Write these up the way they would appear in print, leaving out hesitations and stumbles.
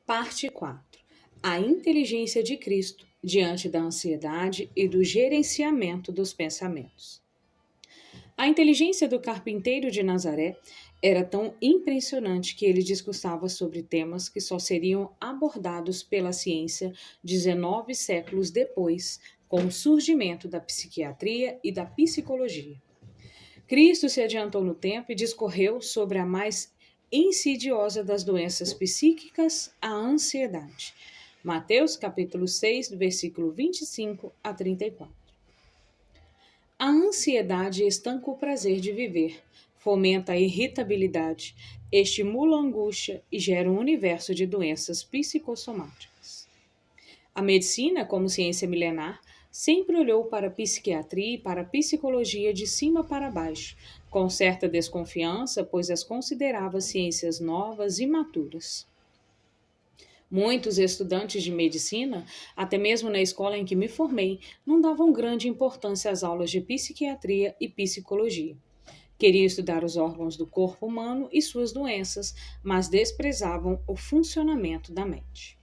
Parte 4. A inteligência de Cristo diante da ansiedade e do gerenciamento dos pensamentos. A inteligência do carpinteiro de Nazaré era tão impressionante que ele discursava sobre temas que só seriam abordados pela ciência 19 séculos depois, com o surgimento da psiquiatria e da psicologia. Cristo se adiantou no tempo e discorreu sobre a mais insidiosa das doenças psíquicas, a ansiedade. Mateus capítulo 6, do versículo 25 a 34. A ansiedade estanca o prazer de viver, fomenta a irritabilidade, estimula a angústia e gera um universo de doenças psicossomáticas. A medicina, como ciência milenar, sempre olhou para a psiquiatria e para a psicologia de cima para baixo, com certa desconfiança, pois as considerava ciências novas e maturas. Muitos estudantes de medicina, até mesmo na escola em que me formei, não davam grande importância às aulas de psiquiatria e psicologia. Queriam estudar os órgãos do corpo humano e suas doenças, mas desprezavam o funcionamento da mente.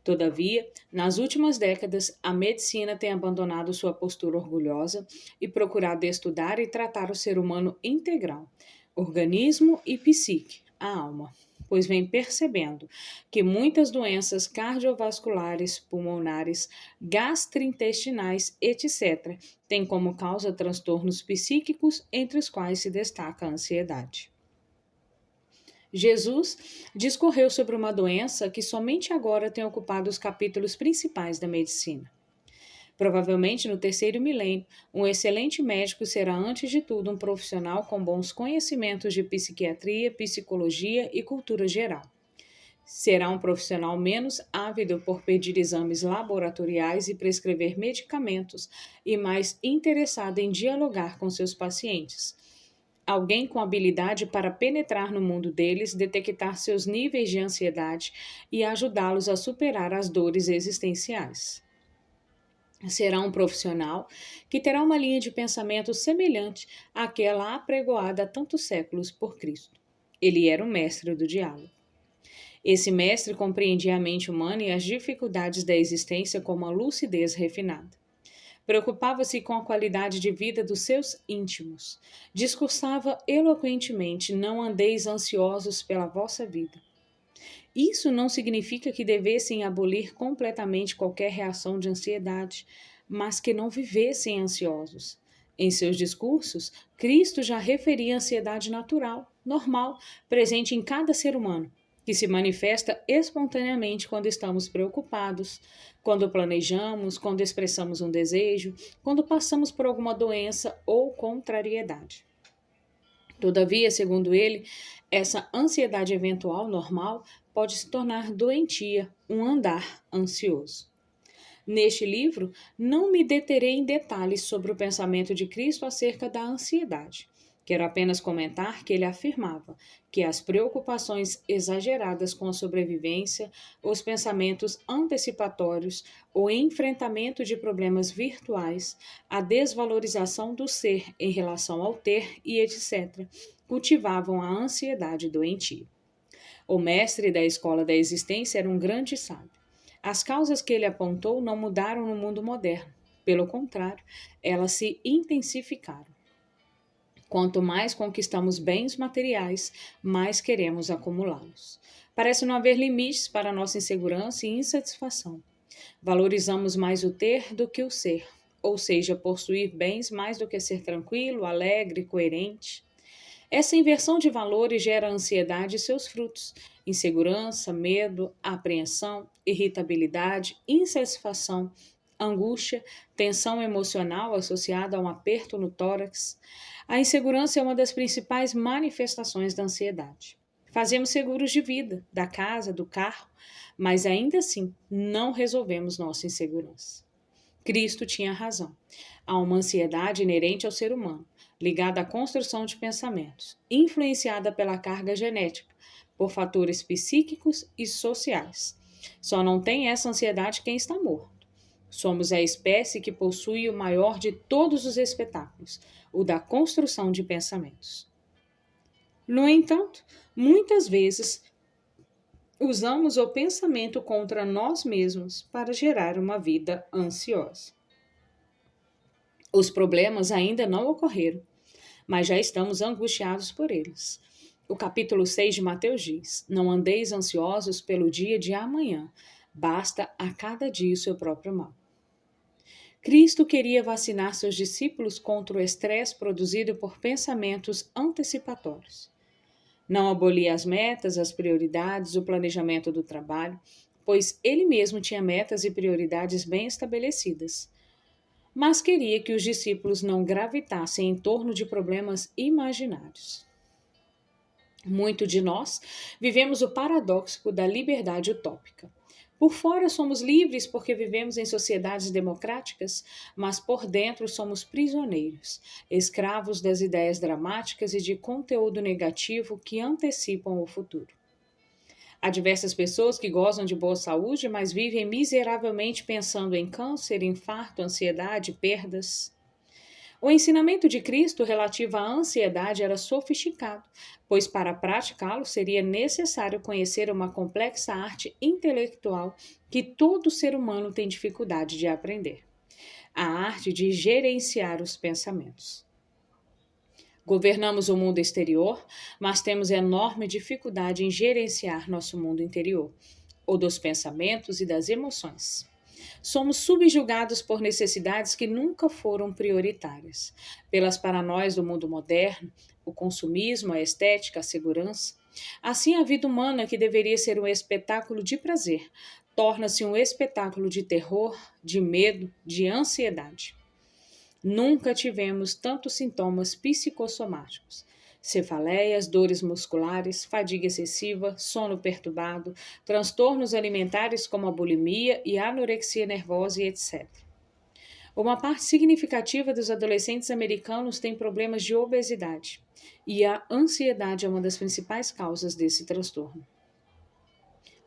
Todavia, nas últimas décadas, a medicina tem abandonado sua postura orgulhosa e procurado estudar e tratar o ser humano integral, organismo e psique, a alma, pois vem percebendo que muitas doenças cardiovasculares, pulmonares, gastrointestinais, etc., têm como causa transtornos psíquicos, entre os quais se destaca a ansiedade. Jesus discorreu sobre uma doença que somente agora tem ocupado os capítulos principais da medicina. Provavelmente no terceiro milênio, um excelente médico será, antes de tudo, um profissional com bons conhecimentos de psiquiatria, psicologia e cultura geral. Será um profissional menos ávido por pedir exames laboratoriais e prescrever medicamentos e mais interessado em dialogar com seus pacientes. Alguém com habilidade para penetrar no mundo deles, detectar seus níveis de ansiedade e ajudá-los a superar as dores existenciais. Será um profissional que terá uma linha de pensamento semelhante àquela apregoada há tantos séculos por Cristo. Ele era o mestre do diálogo. Esse mestre compreendia a mente humana e as dificuldades da existência com uma lucidez refinada. Preocupava-se com a qualidade de vida dos seus íntimos. Discursava eloquentemente: não andeis ansiosos pela vossa vida. Isso não significa que devessem abolir completamente qualquer reação de ansiedade, mas que não vivessem ansiosos. Em seus discursos, Cristo já referia a ansiedade natural, normal, presente em cada ser humano, que se manifesta espontaneamente quando estamos preocupados, quando planejamos, quando expressamos um desejo, quando passamos por alguma doença ou contrariedade. Todavia, segundo ele, essa ansiedade eventual normal pode se tornar doentia, um andar ansioso. Neste livro, não me deterei em detalhes sobre o pensamento de Cristo acerca da ansiedade. Quero apenas comentar que ele afirmava que as preocupações exageradas com a sobrevivência, os pensamentos antecipatórios, o enfrentamento de problemas virtuais, a desvalorização do ser em relação ao ter e etc., cultivavam a ansiedade doentia. O mestre da escola da existência era um grande sábio. As causas que ele apontou não mudaram no mundo moderno. Pelo contrário, elas se intensificaram. Quanto mais conquistamos bens materiais, mais queremos acumulá-los. Parece não haver limites para a nossa insegurança e insatisfação. Valorizamos mais o ter do que o ser, ou seja, possuir bens mais do que ser tranquilo, alegre, coerente. Essa inversão de valores gera ansiedade e seus frutos: insegurança, medo, apreensão, irritabilidade, insatisfação, angústia, tensão emocional associada a um aperto no tórax. A insegurança é uma das principais manifestações da ansiedade. Fazemos seguros de vida, da casa, do carro, mas ainda assim não resolvemos nossa insegurança. Cristo tinha razão. Há uma ansiedade inerente ao ser humano, ligada à construção de pensamentos, influenciada pela carga genética, por fatores psíquicos e sociais. Só não tem essa ansiedade quem está morto. Somos a espécie que possui o maior de todos os espetáculos, o da construção de pensamentos. No entanto, muitas vezes, usamos o pensamento contra nós mesmos para gerar uma vida ansiosa. Os problemas ainda não ocorreram, mas já estamos angustiados por eles. O capítulo 6 de Mateus diz: Não andeis ansiosos pelo dia de amanhã, basta a cada dia o seu próprio mal. Cristo queria vacinar seus discípulos contra o estresse produzido por pensamentos antecipatórios. Não abolia as metas, as prioridades, o planejamento do trabalho, pois ele mesmo tinha metas e prioridades bem estabelecidas. Mas queria que os discípulos não gravitassem em torno de problemas imaginários. Muito de nós vivemos o paradoxo da liberdade utópica. Por fora somos livres porque vivemos em sociedades democráticas, mas por dentro somos prisioneiros, escravos das ideias dramáticas e de conteúdo negativo que antecipam o futuro. Há diversas pessoas que gozam de boa saúde, mas vivem miseravelmente pensando em câncer, infarto, ansiedade, perdas. O ensinamento de Cristo relativo à ansiedade era sofisticado, pois para praticá-lo seria necessário conhecer uma complexa arte intelectual que todo ser humano tem dificuldade de aprender: a arte de gerenciar os pensamentos. Governamos o mundo exterior, mas temos enorme dificuldade em gerenciar nosso mundo interior, o dos pensamentos e das emoções. Somos subjugados por necessidades que nunca foram prioritárias, pelas paranoias do mundo moderno, o consumismo, a estética, a segurança. Assim, a vida humana, que deveria ser um espetáculo de prazer, torna-se um espetáculo de terror, de medo, de ansiedade. Nunca tivemos tantos sintomas psicossomáticos: cefaleias, dores musculares, fadiga excessiva, sono perturbado, transtornos alimentares como a bulimia e a anorexia nervosa e etc. Uma parte significativa dos adolescentes americanos tem problemas de obesidade, e a ansiedade é uma das principais causas desse transtorno.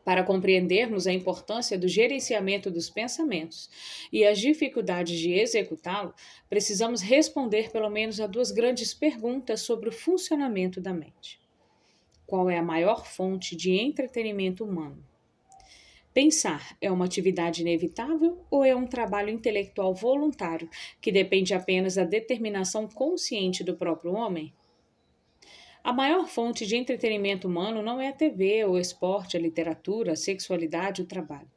Para compreendermos a importância do gerenciamento dos pensamentos e as dificuldades de executá-lo, precisamos responder pelo menos a duas grandes perguntas sobre o funcionamento da mente. Qual é a maior fonte de entretenimento humano? Pensar é uma atividade inevitável ou é um trabalho intelectual voluntário que depende apenas da determinação consciente do próprio homem? A maior fonte de entretenimento humano não é a TV, o esporte, a literatura, a sexualidade, o trabalho.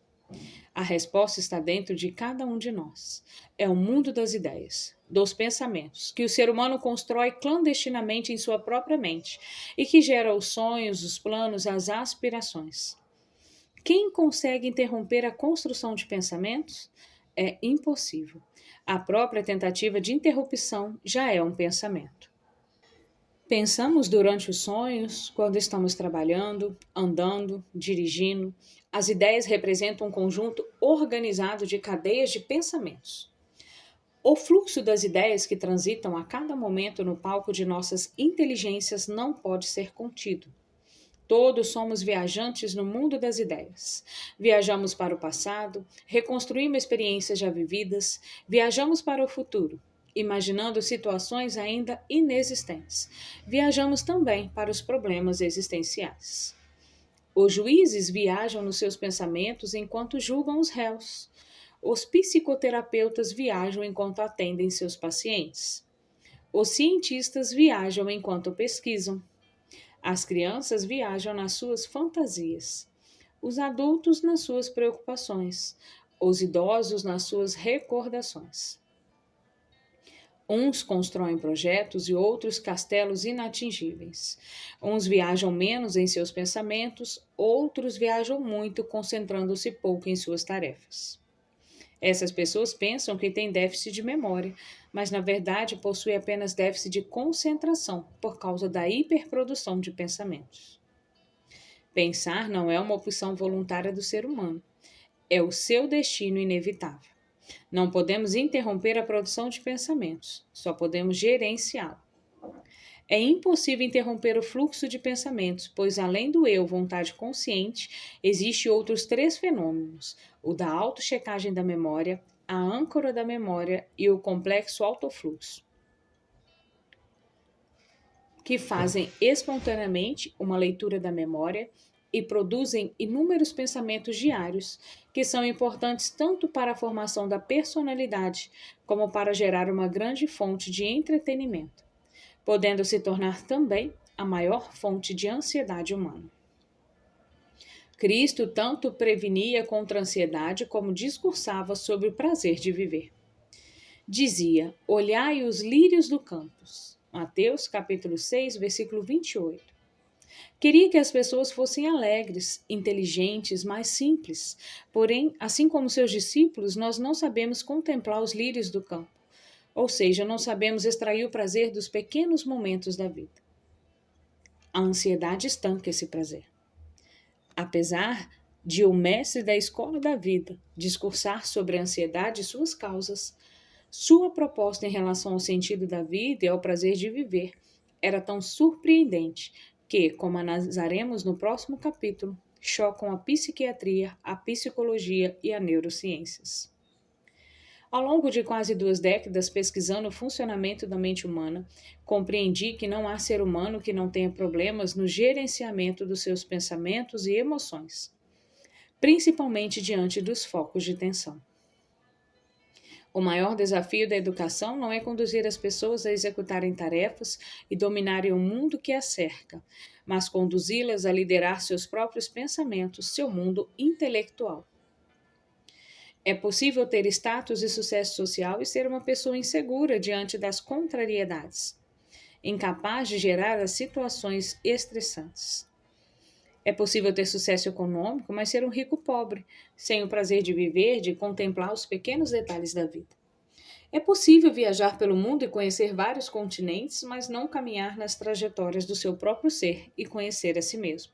A resposta está dentro de cada um de nós. É o mundo das ideias, dos pensamentos, que o ser humano constrói clandestinamente em sua própria mente e que gera os sonhos, os planos, as aspirações. Quem consegue interromper a construção de pensamentos? É impossível. A própria tentativa de interrupção já é um pensamento. Pensamos durante os sonhos, quando estamos trabalhando, andando, dirigindo. As ideias representam um conjunto organizado de cadeias de pensamentos. O fluxo das ideias que transitam a cada momento no palco de nossas inteligências não pode ser contido. Todos somos viajantes no mundo das ideias. Viajamos para o passado, reconstruímos experiências já vividas, viajamos para o futuro, imaginando situações ainda inexistentes. Viajamos também para os problemas existenciais. Os juízes viajam nos seus pensamentos enquanto julgam os réus. Os psicoterapeutas viajam enquanto atendem seus pacientes. Os cientistas viajam enquanto pesquisam. As crianças viajam nas suas fantasias. Os adultos nas suas preocupações. Os idosos nas suas recordações. Uns constroem projetos e outros castelos inatingíveis. Uns viajam menos em seus pensamentos, outros viajam muito, concentrando-se pouco em suas tarefas. Essas pessoas pensam que têm déficit de memória, mas na verdade possuem apenas déficit de concentração por causa da hiperprodução de pensamentos. Pensar não é uma opção voluntária do ser humano, é o seu destino inevitável. Não podemos interromper a produção de pensamentos, só podemos gerenciá-la. É impossível interromper o fluxo de pensamentos, pois além do eu, vontade consciente, existem outros três fenômenos: o da autochecagem da memória, a âncora da memória e o complexo autofluxo, que fazem espontaneamente uma leitura da memória e produzem inúmeros pensamentos diários que são importantes tanto para a formação da personalidade como para gerar uma grande fonte de entretenimento, podendo se tornar também a maior fonte de ansiedade humana. Cristo tanto prevenia contra a ansiedade como discursava sobre o prazer de viver. Dizia: olhai os lírios do campo. Mateus capítulo 6, versículo 28. Queria que as pessoas fossem alegres, inteligentes, mais simples. Porém, assim como seus discípulos, nós não sabemos contemplar os lírios do campo. Ou seja, não sabemos extrair o prazer dos pequenos momentos da vida. A ansiedade estanca esse prazer. Apesar de o mestre da escola da vida discursar sobre a ansiedade e suas causas, sua proposta em relação ao sentido da vida e ao prazer de viver era tão surpreendente que, como analisaremos no próximo capítulo, chocam a psiquiatria, a psicologia e a neurociências. Ao longo de quase 2 décadas pesquisando o funcionamento da mente humana, compreendi que não há ser humano que não tenha problemas no gerenciamento dos seus pensamentos e emoções, principalmente diante dos focos de tensão. O maior desafio da educação não é conduzir as pessoas a executarem tarefas e dominarem o mundo que as cerca, mas conduzi-las a liderar seus próprios pensamentos, seu mundo intelectual. É possível ter status e sucesso social e ser uma pessoa insegura diante das contrariedades, incapaz de gerar as situações estressantes. É possível ter sucesso econômico, mas ser um rico pobre, sem o prazer de viver, de contemplar os pequenos detalhes da vida. É possível viajar pelo mundo e conhecer vários continentes, mas não caminhar nas trajetórias do seu próprio ser e conhecer a si mesmo.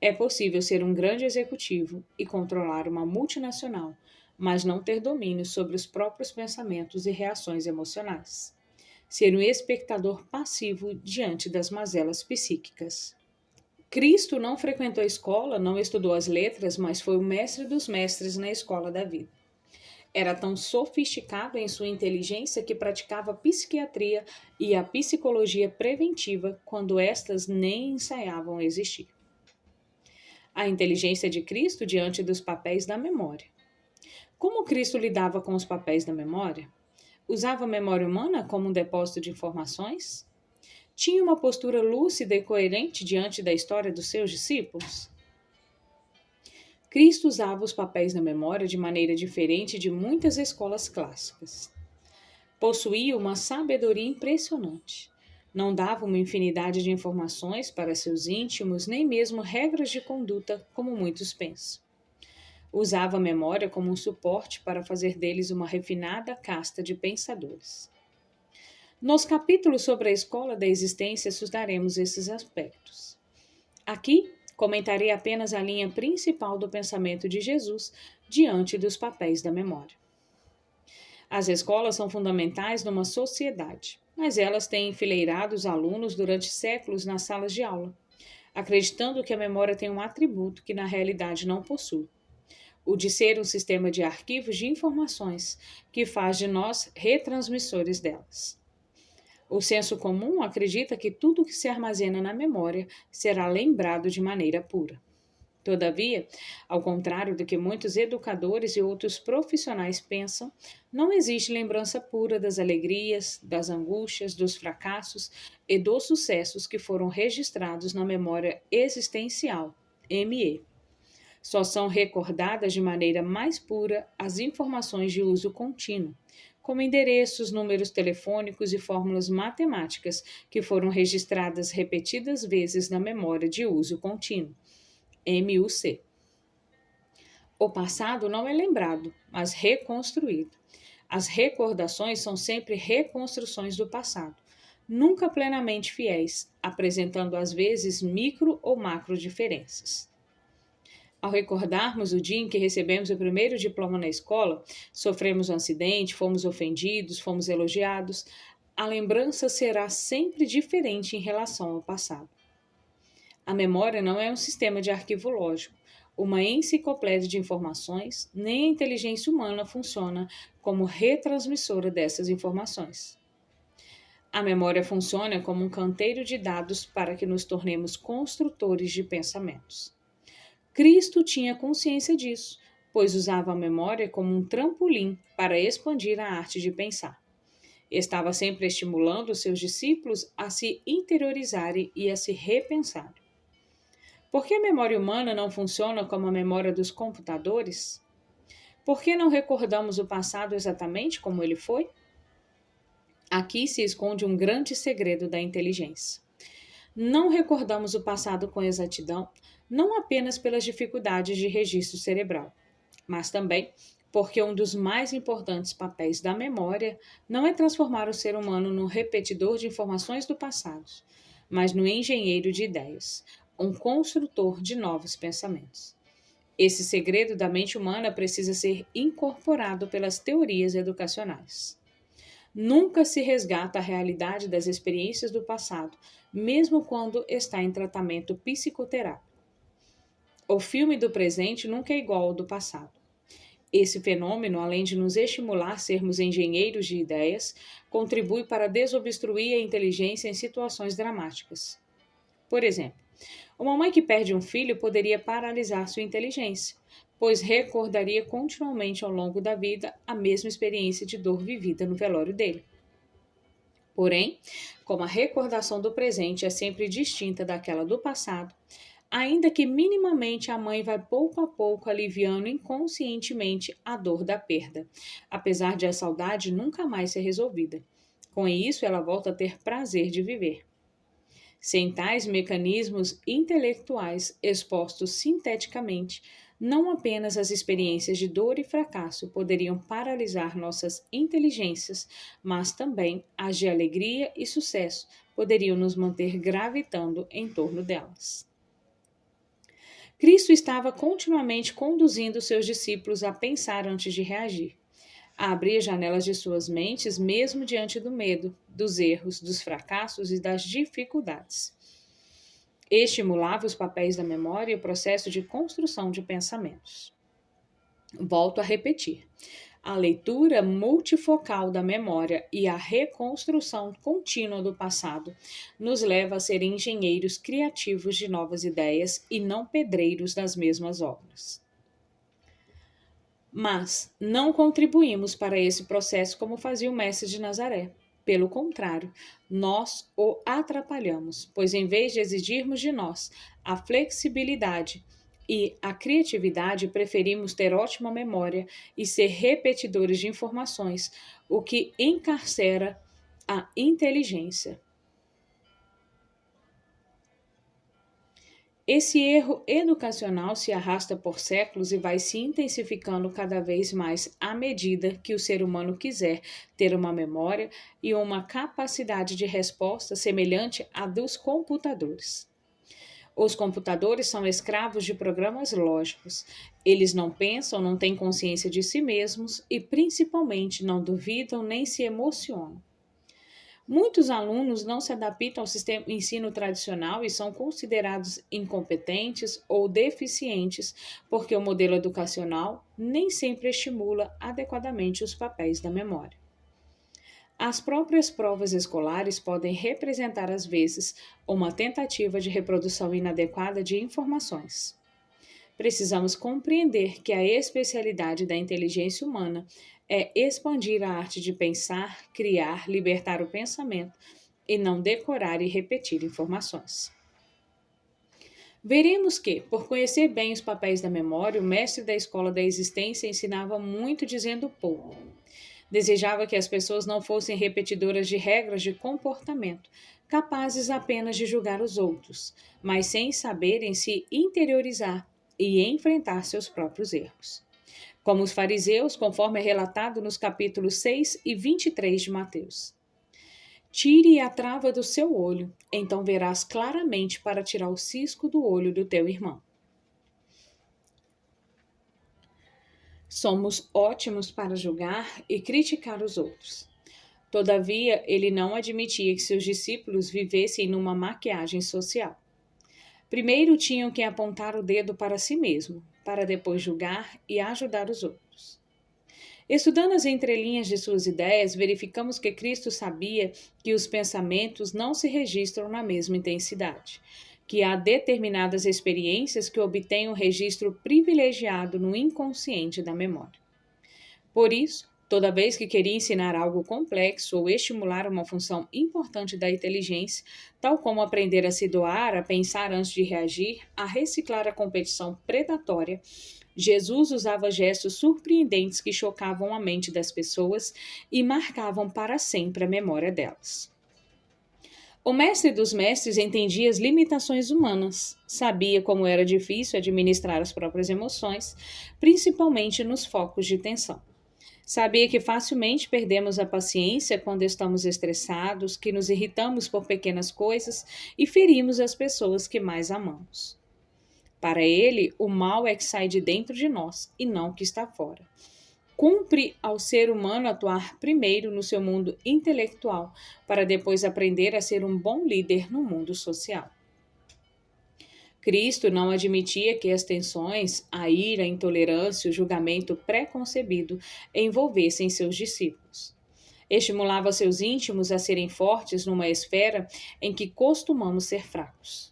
É possível ser um grande executivo e controlar uma multinacional, mas não ter domínio sobre os próprios pensamentos e reações emocionais. Ser um espectador passivo diante das mazelas psíquicas. Cristo não frequentou a escola, não estudou as letras, mas foi o mestre dos mestres na escola da vida. Era tão sofisticado em sua inteligência que praticava a psiquiatria e a psicologia preventiva quando estas nem ensaiavam existir. A inteligência de Cristo diante dos papéis da memória. Como Cristo lidava com os papéis da memória? Usava a memória humana como um depósito de informações? Tinha uma postura lúcida e coerente diante da história dos seus discípulos? Cristo usava os papéis da memória de maneira diferente de muitas escolas clássicas. Possuía uma sabedoria impressionante. Não dava uma infinidade de informações para seus íntimos, nem mesmo regras de conduta, como muitos pensam. Usava a memória como um suporte para fazer deles uma refinada casta de pensadores. Nos capítulos sobre a escola da existência estudaremos esses aspectos. Aqui, comentarei apenas a linha principal do pensamento de Jesus diante dos papéis da memória. As escolas são fundamentais numa sociedade, mas elas têm enfileirado os alunos durante séculos nas salas de aula, acreditando que a memória tem um atributo que na realidade não possui: o de ser um sistema de arquivos de informações que faz de nós retransmissores delas. O senso comum acredita que tudo que se armazena na memória será lembrado de maneira pura. Todavia, ao contrário do que muitos educadores e outros profissionais pensam, não existe lembrança pura das alegrias, das angústias, dos fracassos e dos sucessos que foram registrados na memória existencial, ME. Só são recordadas de maneira mais pura as informações de uso contínuo, como endereços, números telefônicos e fórmulas matemáticas que foram registradas repetidas vezes na memória de uso contínuo, MUC. O passado não é lembrado, mas reconstruído. As recordações são sempre reconstruções do passado, nunca plenamente fiéis, apresentando às vezes micro ou macro diferenças. Ao recordarmos o dia em que recebemos o primeiro diploma na escola, sofremos um acidente, fomos ofendidos, fomos elogiados, a lembrança será sempre diferente em relação ao passado. A memória não é um sistema de arquivo lógico, uma enciclopédia de informações, nem a inteligência humana funciona como retransmissora dessas informações. A memória funciona como um canteiro de dados para que nos tornemos construtores de pensamentos. Cristo tinha consciência disso, pois usava a memória como um trampolim para expandir a arte de pensar. Estava sempre estimulando seus discípulos a se interiorizarem e a se repensarem. Por que a memória humana não funciona como a memória dos computadores? Por que não recordamos o passado exatamente como ele foi? Aqui se esconde um grande segredo da inteligência. Não recordamos o passado com exatidão, não apenas pelas dificuldades de registro cerebral, mas também porque um dos mais importantes papéis da memória não é transformar o ser humano num repetidor de informações do passado, mas no engenheiro de ideias, um construtor de novos pensamentos. Esse segredo da mente humana precisa ser incorporado pelas teorias educacionais. Nunca se resgata a realidade das experiências do passado, mesmo quando está em tratamento psicoterápico. O filme do presente nunca é igual ao do passado. Esse fenômeno, além de nos estimular a sermos engenheiros de ideias, contribui para desobstruir a inteligência em situações dramáticas. Por exemplo, uma mãe que perde um filho poderia paralisar sua inteligência, pois recordaria continuamente ao longo da vida a mesma experiência de dor vivida no velório dele. Porém, como a recordação do presente é sempre distinta daquela do passado, ainda que minimamente a mãe vai pouco a pouco aliviando inconscientemente a dor da perda, apesar de a saudade nunca mais ser resolvida. Com isso, ela volta a ter prazer de viver. Sem tais mecanismos intelectuais expostos sinteticamente, não apenas as experiências de dor e fracasso poderiam paralisar nossas inteligências, mas também as de alegria e sucesso poderiam nos manter gravitando em torno delas. Cristo estava continuamente conduzindo seus discípulos a pensar antes de reagir, a abrir as janelas de suas mentes mesmo diante do medo, dos erros, dos fracassos e das dificuldades. Estimulava os papéis da memória e o processo de construção de pensamentos. Volto a repetir. A leitura multifocal da memória e a reconstrução contínua do passado nos leva a ser engenheiros criativos de novas ideias e não pedreiros das mesmas obras. Mas não contribuímos para esse processo como fazia o mestre de Nazaré. Pelo contrário, nós o atrapalhamos, pois em vez de exigirmos de nós a flexibilidade e a criatividade, preferimos ter ótima memória e ser repetidores de informações, o que encarcera a inteligência. Esse erro educacional se arrasta por séculos e vai se intensificando cada vez mais à medida que o ser humano quiser ter uma memória e uma capacidade de resposta semelhante à dos computadores. Os computadores são escravos de programas lógicos. Eles não pensam, não têm consciência de si mesmos e, principalmente, não duvidam nem se emocionam. Muitos alunos não se adaptam ao sistema de ensino tradicional e são considerados incompetentes ou deficientes porque o modelo educacional nem sempre estimula adequadamente os papéis da memória. As próprias provas escolares podem representar, às vezes, uma tentativa de reprodução inadequada de informações. Precisamos compreender que a especialidade da inteligência humana é expandir a arte de pensar, criar, libertar o pensamento e não decorar e repetir informações. Veremos que, por conhecer bem os papéis da memória, o mestre da escola da existência ensinava muito dizendo pouco. Desejava que as pessoas não fossem repetidoras de regras de comportamento, capazes apenas de julgar os outros, mas sem saberem se interiorizar e enfrentar seus próprios erros. Como os fariseus, conforme é relatado nos capítulos 6 e 23 de Mateus. Tire a trava do seu olho, então verás claramente para tirar o cisco do olho do teu irmão. Somos ótimos para julgar e criticar os outros. Todavia, ele não admitia que seus discípulos vivessem numa maquiagem social. Primeiro tinham que apontar o dedo para si mesmo, para depois julgar e ajudar os outros. Estudando as entrelinhas de suas ideias, verificamos que Cristo sabia que os pensamentos não se registram na mesma intensidade, que há determinadas experiências que obtêm um registro privilegiado no inconsciente da memória. Por isso, toda vez que queria ensinar algo complexo ou estimular uma função importante da inteligência, tal como aprender a se doar, a pensar antes de reagir, a reciclar a competição predatória, Jesus usava gestos surpreendentes que chocavam a mente das pessoas e marcavam para sempre a memória delas. O mestre dos mestres entendia as limitações humanas, sabia como era difícil administrar as próprias emoções, principalmente nos focos de tensão. Sabia que facilmente perdemos a paciência quando estamos estressados, que nos irritamos por pequenas coisas e ferimos as pessoas que mais amamos. Para ele, o mal é que sai de dentro de nós e não o que está fora. Cumpre ao ser humano atuar primeiro no seu mundo intelectual, para depois aprender a ser um bom líder no mundo social. Cristo não admitia que as tensões, a ira, a intolerância, o julgamento preconcebido envolvessem seus discípulos. Estimulava seus íntimos a serem fortes numa esfera em que costumamos ser fracos.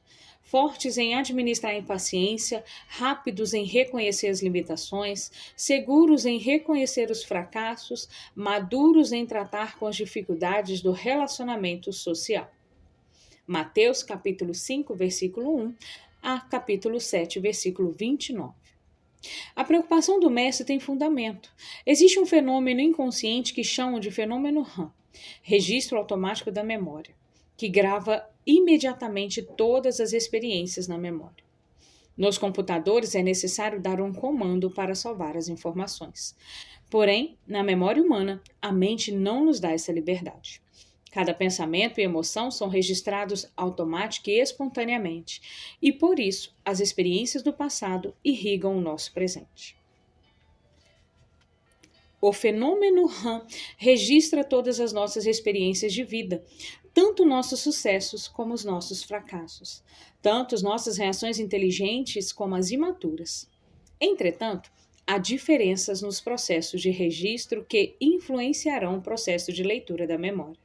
Fortes em administrar a impaciência, rápidos em reconhecer as limitações, seguros em reconhecer os fracassos, maduros em tratar com as dificuldades do relacionamento social. Mateus capítulo 5, versículo 1 a capítulo 7, versículo 29. A preocupação do mestre tem fundamento. Existe um fenômeno inconsciente que chamam de fenômeno RAM, registro automático da memória, que grava imediatamente todas as experiências na memória. Nos computadores é necessário dar um comando para salvar as informações. Porém, na memória humana, a mente não nos dá essa liberdade. Cada pensamento e emoção são registrados automática e espontaneamente, e por isso as experiências do passado irrigam o nosso presente. O fenômeno RAM registra todas as nossas experiências de vida, tanto nossos sucessos como os nossos fracassos, tanto as nossas reações inteligentes como as imaturas. Entretanto, há diferenças nos processos de registro que influenciarão o processo de leitura da memória.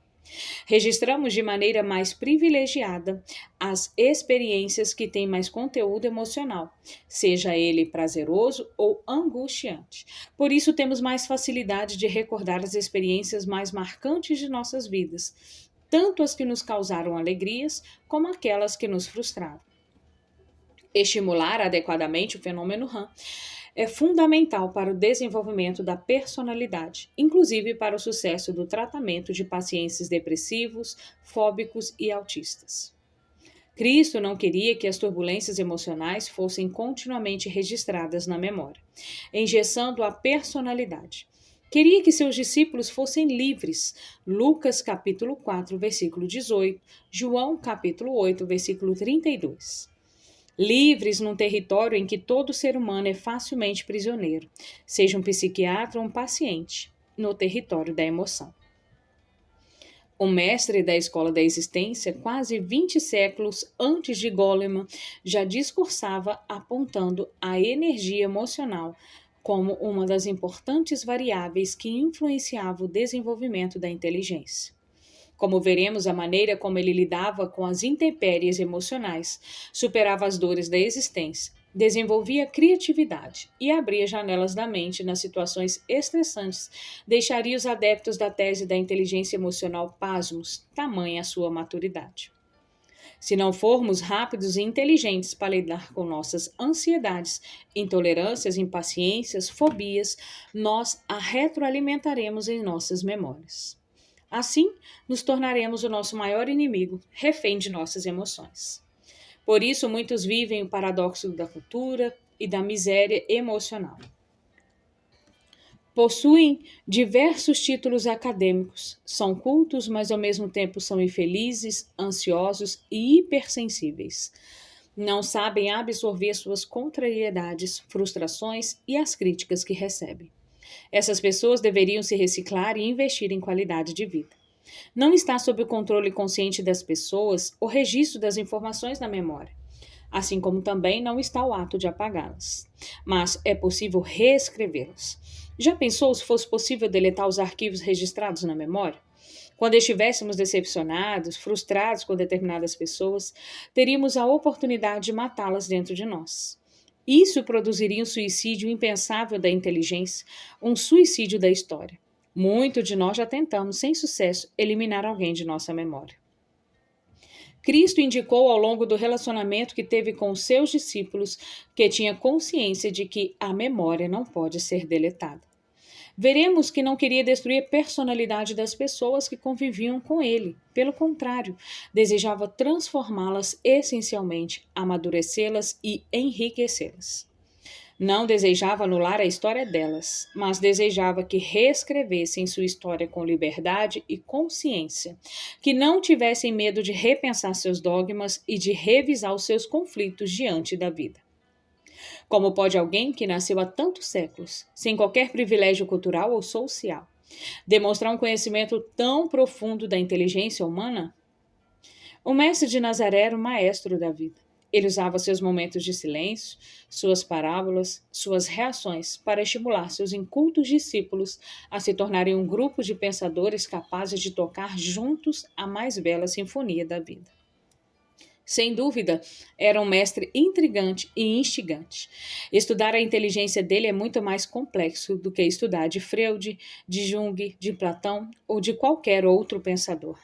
Registramos de maneira mais privilegiada as experiências que têm mais conteúdo emocional, seja ele prazeroso ou angustiante. Por isso, temos mais facilidade de recordar as experiências mais marcantes de nossas vidas, tanto as que nos causaram alegrias como aquelas que nos frustraram. Estimular adequadamente o fenômeno RAM é fundamental para o desenvolvimento da personalidade, inclusive para o sucesso do tratamento de pacientes depressivos, fóbicos e autistas. Cristo não queria que as turbulências emocionais fossem continuamente registradas na memória, engessando a personalidade. Queria que seus discípulos fossem livres. Lucas capítulo 4, versículo 18, João capítulo 8, versículo 32. Livres num território em que todo ser humano é facilmente prisioneiro, seja um psiquiatra ou um paciente, no território da emoção. O mestre da escola da existência, quase 20 séculos antes de Goleman, já discursava apontando a energia emocional como uma das importantes variáveis que influenciava o desenvolvimento da inteligência. Como veremos, a maneira como ele lidava com as intempéries emocionais, superava as dores da existência, desenvolvia criatividade e abria janelas da mente nas situações estressantes, deixaria os adeptos da tese da inteligência emocional pasmos, tamanha a sua maturidade. Se não formos rápidos e inteligentes para lidar com nossas ansiedades, intolerâncias, impaciências, fobias, nós a retroalimentaremos em nossas memórias. Assim, nos tornaremos o nosso maior inimigo, refém de nossas emoções. Por isso, muitos vivem o paradoxo da cultura e da miséria emocional. Possuem diversos títulos acadêmicos, são cultos, mas ao mesmo tempo são infelizes, ansiosos e hipersensíveis. Não sabem absorver suas contrariedades, frustrações e as críticas que recebem. Essas pessoas deveriam se reciclar e investir em qualidade de vida. Não está sob o controle consciente das pessoas o registro das informações na memória. assim como também não está o ato de apagá-las. Mas é possível reescrevê-las. Já pensou se fosse possível deletar os arquivos registrados na memória? Quando estivéssemos decepcionados, frustrados com determinadas pessoas, teríamos a oportunidade de matá-las dentro de nós. Isso produziria um suicídio impensável da inteligência, um suicídio da história. Muito de nós já tentamos, sem sucesso, eliminar alguém de nossa memória. Cristo indicou ao longo do relacionamento que teve com os seus discípulos que tinha consciência de que a memória não pode ser deletada. Veremos que não queria destruir a personalidade das pessoas que conviviam com ele. Pelo contrário, desejava transformá-las essencialmente, amadurecê-las e enriquecê-las. Não desejava anular a história delas, mas desejava que reescrevessem sua história com liberdade e consciência, que não tivessem medo de repensar seus dogmas e de revisar os seus conflitos diante da vida. Como pode alguém que nasceu há tantos séculos, sem qualquer privilégio cultural ou social, demonstrar um conhecimento tão profundo da inteligência humana? O mestre de Nazaré era o maestro da vida. Ele usava seus momentos de silêncio, suas parábolas, suas reações para estimular seus incultos discípulos a se tornarem um grupo de pensadores capazes de tocar juntos a mais bela sinfonia da vida. Sem dúvida, era um mestre intrigante e instigante. Estudar a inteligência dele é muito mais complexo do que estudar de Freud, de Jung, de Platão ou de qualquer outro pensador.